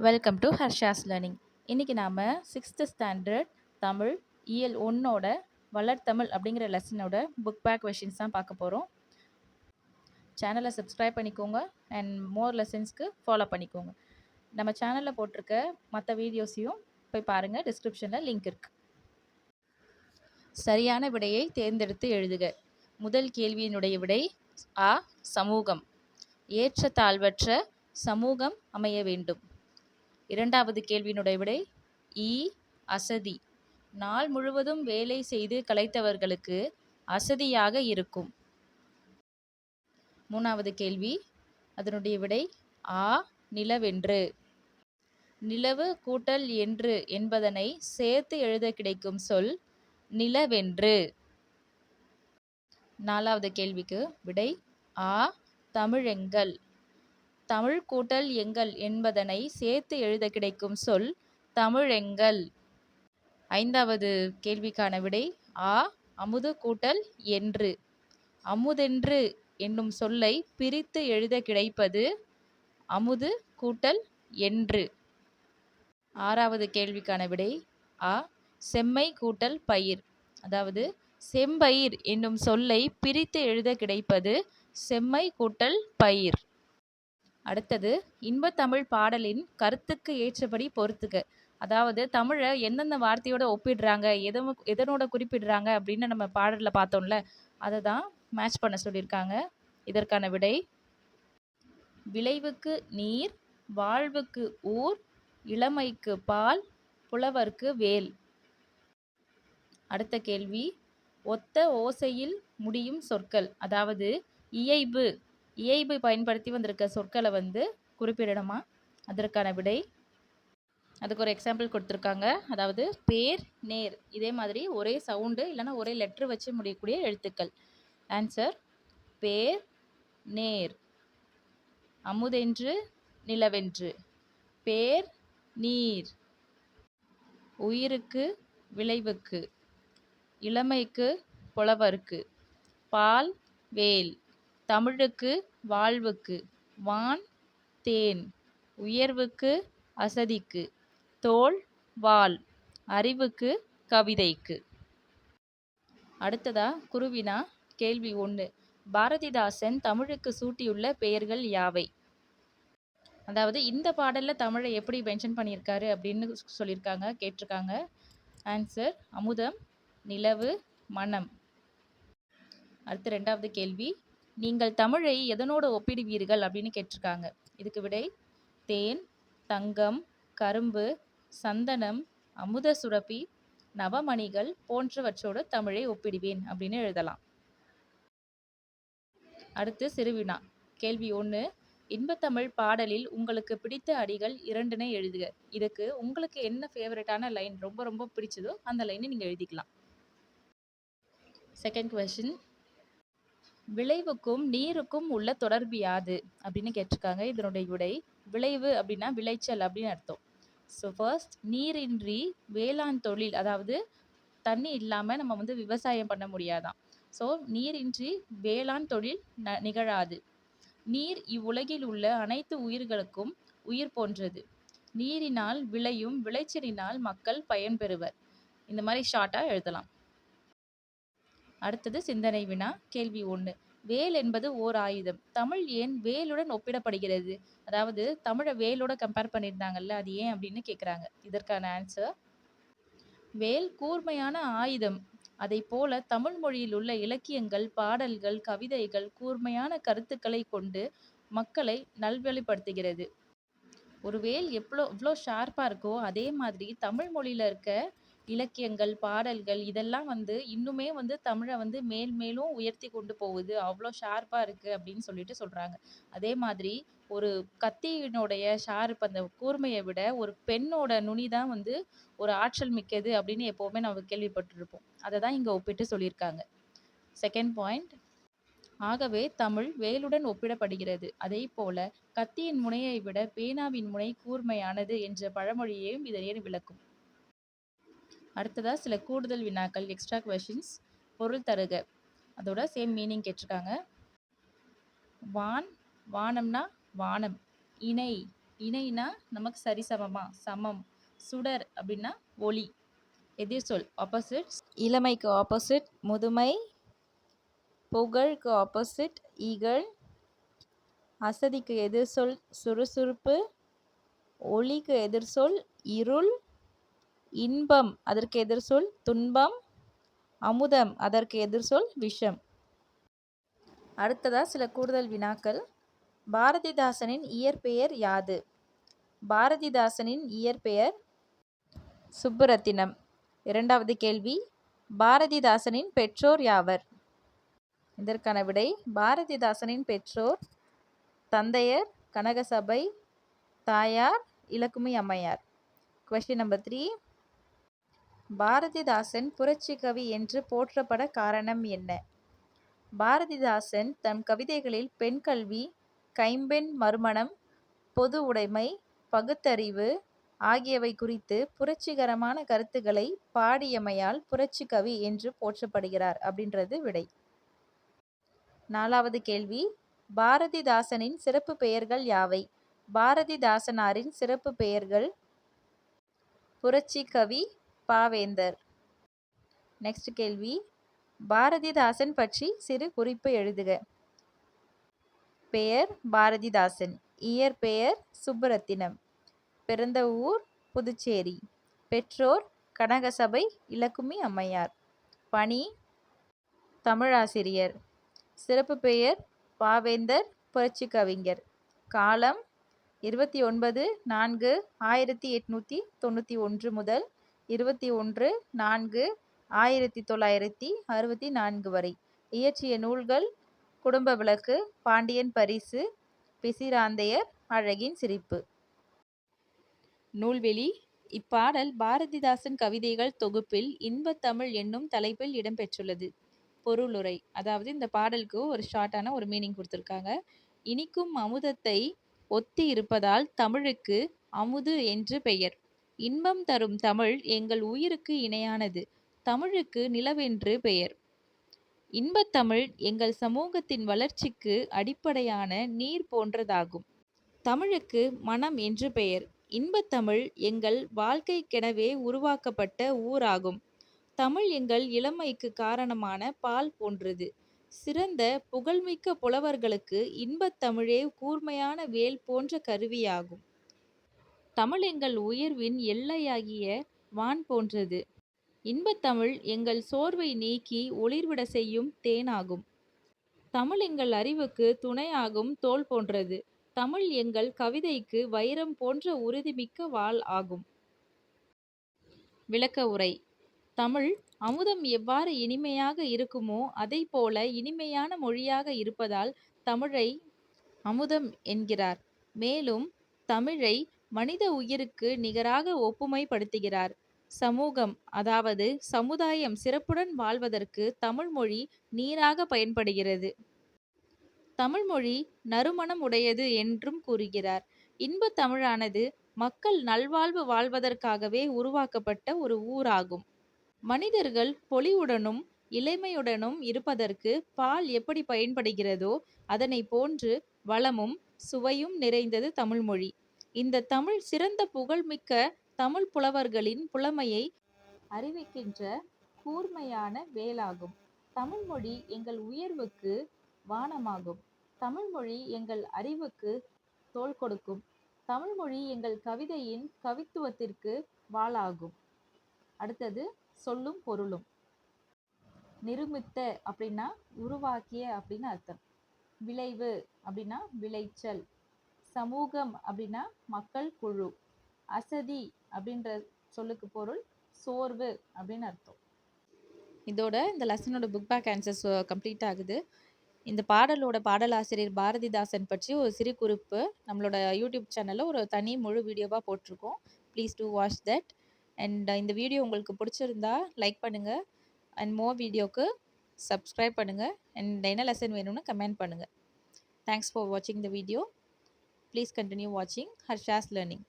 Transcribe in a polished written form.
Welcome to Harsha's learning. இன்றைக்கி நாம் 6th standard Tamil இயல் 1ஓட வளர்த்தமிழ் அப்படிங்கிற லெசனோட புக் பேக் கொஷின்ஸ் தான் பார்க்க போகிறோம். சேனலை சப்ஸ்கிரைப் பண்ணிக்கோங்க அண்ட் மோர் லெசன்ஸ்க்கு ஃபாலோ பண்ணிக்கோங்க. நம்ம சேனலில் போட்டிருக்க மற்ற வீடியோஸையும் போய் பாருங்கள், டிஸ்கிரிப்ஷனில் லிங்க் இருக்குது. சரியான விடையை தேர்ந்தெடுத்து எழுதுக. முதல் கேள்வியினுடைய விடை ஆ. சமூகம். ஏற்றத்தாழ்வற்ற சமூகம் அமைய வேண்டும். இரண்டாவது கேள்வியினுடைய விடை இ. அசதி. நாள் முழுவதும் வேலை செய்து களைத்தவர்களுக்கு அசதியாக இருக்கும். மூணாவது கேள்வி, அதனுடைய விடை ஆ. நிலவென்று. நிலவு கூட்டல் என்று என்பதனை சேர்த்து எழுத கிடைக்கும் சொல் நிலவென்று. நாலாவது கேள்விக்கு விடை ஆ. தமிழெங்கள். தமிழ் கூட்டல் எங்கள் என்பதனை சேர்த்து எழுத கிடைக்கும் சொல் தமிழெங்கள். ஐந்தாவது கேள்விக்கான விடை ஆ. அமுது கூட்டல் என்று. அமுதென்று என்னும் சொல்லை பிரித்து எழுத கிடைப்பது அமுது கூட்டல் என்று. ஆறாவது கேள்விக்கான விடை ஆ. செம்மை கூட்டல் பயிர். அதாவது செம்பயிர் என்னும் சொல்லை பிரித்து எழுத கிடைப்பது செம்மை கூட்டல் பயிர். அடுத்தது, இன்பத்தமிழ் பாடலின் கருத்துக்கு ஏற்றபடி பொறுத்துக. அதாவது தமிழை எந்தெந்த வார்த்தையோட ஒப்பிடுறாங்க, எதனோட குறிப்பிடுறாங்க அப்படின்னு நம்ம பாடலில் பார்த்தோம்ல, அதை தான் மேட்ச் பண்ண சொல்லியிருக்காங்க. இதற்கான விடை விளைவுக்கு நீர், வாழ்வுக்கு ஊர், இளமைக்கு பால், புலவர்க்கு வேல். அடுத்த கேள்வி, ஒத்த ஓசையில் முடியும் சொற்கள். அதாவது இயைபு பயன்படுத்தி வந்திருக்க சொற்களை குறிப்பிடணுமா? அதற்கான விடை, அதுக்கு ஒரு எக்ஸாம்பிள் கொடுத்துருக்காங்க. அதாவது பேர், நேர், இதே மாதிரி ஒரே சவுண்டு இல்லைன்னா ஒரே லெட்ரு வச்சு முடியக்கூடிய எழுத்துக்கள். ஆன்சர் பேர், நேர். அமுதென்று, நிலவென்று. பேர், நீர். உயிருக்கு, விளைவுக்கு. இளமைக்கு, புலவருக்கு. பால், வேல். தமிழுக்கு, வாழ்வுக்கு. வான், தேன். உயர்வுக்கு, அசதிக்கு. தோள், வாள். அறிவுக்கு, கவிதைக்கு. அடுத்ததா குருவினா கேள்வி 1. பாரதிதாசன் தமிழுக்கு சூட்டியுள்ள பெயர்கள் யாவை? அதாவது இந்த பாடலில் தமிழை எப்படி மென்ஷன் பண்ணியிருக்காரு அப்படின்னு கேட்டிருக்காங்க. ஆன்சர் அமுதம், நிலவு, மனம். அடுத்து ரெண்டாவது கேள்வி, நீங்கள் தமிழை எதனோடு ஒப்பிடுவீர்கள் அப்படின்னு கேட்டிருக்காங்க. இதுக்கு விடை தேன், தங்கம், கரும்பு, சந்தனம், அமுத சுரப்பி, நவமணிகள் போன்றவற்றோடு தமிழை ஒப்பிடுவேன் அப்படின்னு எழுதலாம். அடுத்து சிறுவினா கேள்வி 1. இன்பத்தமிழ் பாடலில் உங்களுக்கு பிடித்த அடிகள் 2னை எழுதுக. இதுக்கு உங்களுக்கு என்ன ஃபேவரட்டான லைன் ரொம்ப ரொம்ப பிடிச்சதோ அந்த லைனை நீங்கள் எழுதிக்கலாம். செகண்ட் கொஸ்டின், விளைவுக்கும் நீருக்கும் உள்ள தொடர்பு யாது அப்படின்னு கேட்டிருக்காங்க. இதனுடைய விடை விளைவு அப்படின்னா விளைச்சல் அப்படின்னு அர்த்தம். ஸோ ஃபர்ஸ்ட், நீரின்றி வேளாண் தொழில், அதாவது தண்ணி இல்லாமல் நம்ம விவசாயம் பண்ண முடியாதான். ஸோ நீரின்றி வேளாண் தொழில் நிகழாது. நீர் இவ்வுலகில் உள்ள அனைத்து உயிர்களுக்கும் உயிர் போன்றது. நீரினால் விளையும் விளைச்சலினால் மக்கள் பயன்பெறுவர். இந்த மாதிரி ஷார்ட்டாக எழுதலாம். அடுத்தது சிந்தனை வினா கேள்வி 1. வேல் என்பது ஓர் ஆயுதம். தமிழ் ஏன் வேலுடன் ஒப்பிடப்படுகிறது? அதாவது தமிழை வேலோட கம்பேர் பண்ணியிருந்தாங்கல்ல, அது ஏன் அப்படின்னு கேட்குறாங்க. இதற்கான ஆன்சர், வேல் கூர்மையான ஆயுதம். அதை போல தமிழ் மொழியில் உள்ள இலக்கியங்கள், பாடல்கள், கவிதைகள் கூர்மையான கருத்துக்களை கொண்டு மக்களை நல்வழிப்படுத்துகிறது. ஒரு வேல் எவ்வளோ ஷார்ப்பாக இருக்கோ அதே மாதிரி தமிழ் மொழியில் இருக்க இலக்கியங்கள், பாடல்கள் இதெல்லாம் இன்னுமே தமிழை மேலும் உயர்த்தி கொண்டு போகுது. அவ்வளோ ஷார்ப்பாக இருக்குது அப்படின்னு சொல்கிறாங்க. அதே மாதிரி ஒரு கத்தியினுடைய ஷார்ப், அந்த கூர்மையை விட ஒரு பெண்ணோட நுனி தான் ஒரு ஆற்றல் மிக்கது அப்படின்னு எப்போவுமே நம்ம கேள்விப்பட்டிருப்போம். அதை தான் இங்கே ஒப்பிட்டு சொல்லியிருக்காங்க. செகண்ட் பாயிண்ட், ஆகவே தமிழ் வேலுடன் ஒப்பிடப்படுகிறது. அதே போல கத்தியின் முனையை விட பேனாவின் முனை கூர்மையானது என்ற பழமொழியையும் இதனை விளக்கும். அடுத்ததா சில கூடுதல் வினாக்கள், எக்ஸ்ட்ரா கொஸ்டின்ஸ். பொருள் தருக. அதோட சேம் மீனிங் கேட்டிருக்காங்க. வான், வானம்னா வானம். இணை, இணைனா நமக்கு சரிசமமா, சமம். சுடர் அப்படின்னா ஒளி. எதிர் சொல் ஆப்போசிட். இளமைக்கு ஆப்போசிட் முதுமை. புகழுக்கு ஆப்போசிட் இகழ். அசதிக்கு எதிர் சொல் சுறுசுறுப்பு. ஒளிக்கு எதிர் சொல் இருள். இன்பம் அதற்கு எதிர் சொல் துன்பம். அமுதம் அதற்கு எதிர் சொல் விஷம். அடுத்ததா சில கூடுதல் வினாக்கள். பாரதிதாசனின் இயற்பெயர் யாது? பாரதிதாசனின் இயற்பெயர் சுப்புரத்தினம். இரண்டாவது கேள்வி, பாரதிதாசனின் பெற்றோர் யாவர்? இதற்கான விடை, பாரதிதாசனின் பெற்றோர் தந்தையர் கனகசபை, தாயார் இலக்குமி அம்மையார். கொஸ்டின் நம்பர் 3, பாரதிதாசன் புரட்சி கவி என்று போற்றப்பட காரணம் என்ன? பாரதிதாசன் தம் கவிதைகளில் பெண் கல்வி, கைம்பெண் மறுமணம், பொது உடைமை, பகுத்தறிவு ஆகியவை குறித்து புரட்சிகரமான கருத்துக்களை பாடியமையால் புரட்சி கவி என்று போற்றப்படுகிறார் அப்படின்றது விடை. நாலாவது கேள்வி, பாரதிதாசனின் சிறப்பு பெயர்கள் யாவை? பாரதிதாசனாரின் சிறப்பு பெயர்கள் புரட்சி கவி, பாவேந்தர். நெக்ஸ்ட் கேள்வி, பாரதிதாசன் பற்றி சிறு குறிப்பு எழுதுக. பெயர் பாரதிதாசன். இயற்பெயர் சுப்புரத்தினம். பிறந்த ஊர் புதுச்சேரி. பெற்றோர் கனகசபை இலக்குமி அம்மையார். பணி தமிழாசிரியர். சிறப்பு பெயர் பாவேந்தர், புரட்சி கவிஞர். காலம் 29/4/1891 முதல் 21/4/1964 வரை. இயற்றிய நூல்கள் குடும்ப விளக்கு, பாண்டியன் பரிசு, பிசிராந்தையர், அழகின் சிரிப்பு. நூல்வெளி. இப்பாடல் பாரதிதாசன் கவிதைகள் தொகுப்பில் இன்பத்தமிழ் என்னும் தலைப்பில் இடம்பெற்றுள்ளது. பொருளுரை, அதாவது இந்த பாடலுக்கு ஒரு ஷார்ட்டான ஒரு மீனிங் கொடுத்துருக்காங்க. இனிக்கும் அமுதத்தை ஒத்தி இருப்பதால் தமிழுக்கு அமுது என்று பெயர். இன்பம் தரும் தமிழ் எங்கள் உயிருக்கு இணையானது. தமிழுக்கு நிலவென்று பெயர். இன்பத்தமிழ் எங்கள் சமூகத்தின் வளர்ச்சிக்கு அடிப்படையான நீர் போன்றதாகும். தமிழுக்கு மனம் என்று பெயர். இன்பத்தமிழ் எங்கள் வாழ்க்கைக்கெனவே உருவாக்கப்பட்ட ஊராகும். தமிழ் எங்கள் இளமைக்கு காரணமான பால் போன்றது. சிறந்த புகழ்மிக்க புலவர்களுக்கு இன்பத்தமிழே கூர்மையான வேல் போன்ற கருவியாகும். தமிழ் எங்கள் உயர்வின் எல்லையாகிய வான் போன்றது. இன்பத்தமிழ் எங்கள் சோர்வை நீக்கி ஒளிர்விட செய்யும் தேனாகும். தமிழ் எங்கள் அறிவுக்கு துணையாகும் தோல் போன்றது. தமிழ் எங்கள் கவிதைக்கு வைரம் போன்ற உறுதிமிக்க வாள் ஆகும். விளக்க உரை. தமிழ் அமுதம் எவ்வாறு இனிமையாக இருக்குமோ அதைப்போல இனிமையான மொழியாக இருப்பதால் தமிழை அமுதம் என்கிறார். மேலும் தமிழை மனித உயிருக்கு நிகராக ஒப்புமைப்படுத்துகிறார். சமூகம், அதாவது சமுதாயம் சிறப்புடன் வாழ்வதற்கு தமிழ்மொழி நீராக பயன்படுகிறது. தமிழ்மொழி நறுமணம் உடையது என்றும் கூறுகிறார். இன்பத் தமிழானது மக்கள் நல்வாழ்வு வாழ்வதற்காகவே உருவாக்கப்பட்ட ஒரு ஊராகும். மனிதர்கள் பொலிவுடனும் இளமையுடனும் இருப்பதற்கு பால் எப்படி பயன்படுகிறதோ அதனை போன்று வளமும் சுவையும் நிறைந்தது தமிழ்மொழி. இந்த தமிழ் சிறந்த புகழ்மிக்க தமிழ் புலவர்களின் புலமையை அறிவிக்கின்ற கூர்மையான வேலாகும். தமிழ்மொழி எங்கள் உயர்வுக்கு வானமாகும். தமிழ்மொழி எங்கள் அறிவுக்கு தோள் கொடுக்கும். தமிழ்மொழி எங்கள் கவிதையின் கவித்துவத்திற்கு வாளாகும். அடுத்தது சொல்லும் பொருளும். நிருமித்த அப்படின்னா உருவாக்கிய அப்படின்னு அர்த்தம். விளைவு அப்படின்னா விளைச்சல். சமூகம் அப்படின்னா மக்கள் குழு. அசதி அப்படின்ற சொல்லுக்கு பொருள் சோர்வு அப்படின்னு அர்த்தம். இதோட இந்த லெசனோட புக் பேக் ஆன்சர்ஸ் கம்ப்ளீட் ஆகுது. இந்த பாடலோட பாடலாசிரியர் பாரதிதாசன் பற்றி ஒரு சிறு குறிப்பு நம்மளோட யூடியூப் சேனலில் ஒரு தனி முழு வீடியோவாக போட்டிருக்கோம். Please do watch that. And இந்த வீடியோ உங்களுக்கு பிடிச்சிருந்தா லைக் பண்ணுங்கள். அண்ட் மோர் வீடியோக்கு சப்ஸ்கிரைப் பண்ணுங்கள். அண்ட் என்ன லெசன் வேணும்னு கமெண்ட் பண்ணுங்கள். தேங்க்ஸ் ஃபார் வாட்சிங் த வீடியோ. ப்ளீஸ் கண்டினியூ வாட்சிங் ஹர்ஷாஸ் லேர்னிங்.